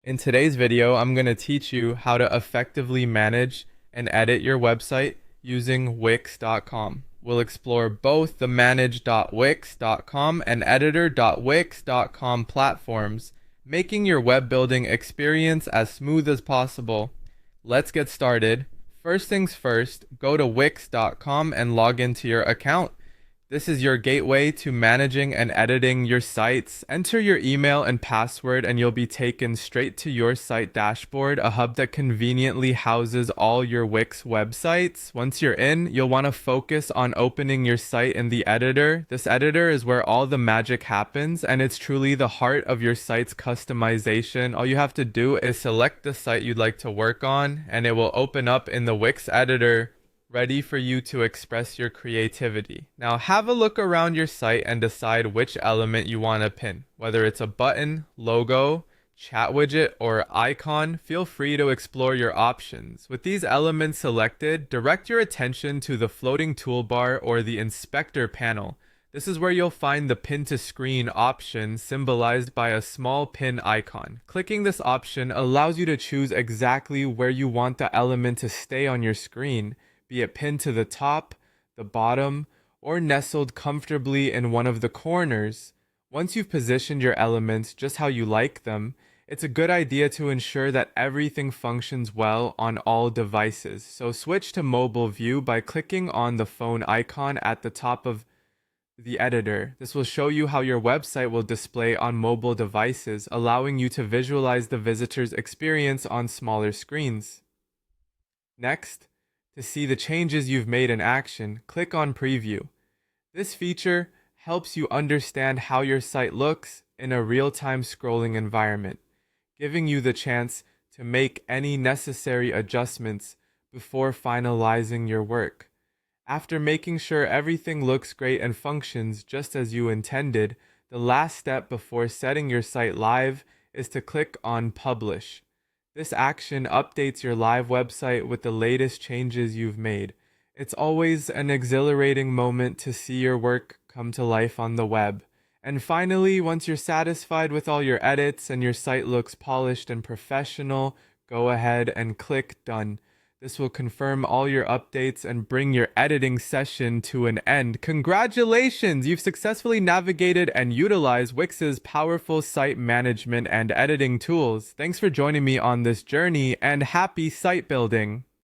In today's video, I'm going to teach you how to effectively manage and edit your website using Wix.com. We'll explore both the manage.wix.com and editor.wix.com platforms, making your web building experience as smooth as possible. Let's get started. First things first, go to Wix.com and log into your account. This is your gateway to managing and editing your sites. Enter your email and password and you'll be taken straight to your site dashboard, a hub that conveniently houses all your Wix websites. Once you're in, you'll want to focus on opening your site in the editor. This editor is where all the magic happens, and it's truly the heart of your site's customization. All you have to do is select the site you'd like to work on, and it will open up in the Wix editor, ready for you to express your creativity. Now have a look around your site and decide which element you want to pin. Whether it's a button, logo, chat widget, or icon, feel free to explore your options. With these elements selected, direct your attention to the floating toolbar or the inspector panel. This is where you'll find the pin to screen option, symbolized by a small pin icon. Clicking this option allows you to choose exactly where you want the element to stay on your screen, be it pinned to the top, the bottom, or nestled comfortably in one of the corners. Once you've positioned your elements just how you like them, it's a good idea to ensure that everything functions well on all devices. So switch to mobile view by clicking on the phone icon at the top of the editor. This will show you how your website will display on mobile devices, allowing you to visualize the visitor's experience on smaller screens. Next, to see the changes you've made in action, click on Preview. This feature helps you understand how your site looks in a real-time scrolling environment, giving you the chance to make any necessary adjustments before finalizing your work. After making sure everything looks great and functions just as you intended, the last step before setting your site live is to click on Publish. This action updates your live website with the latest changes you've made. It's always an exhilarating moment to see your work come to life on the web. And finally, once you're satisfied with all your edits and your site looks polished and professional, go ahead and click Done. This will confirm all your updates and bring your editing session to an end. Congratulations! You've successfully navigated and utilized Wix's powerful site management and editing tools. Thanks for joining me on this journey, and happy site building!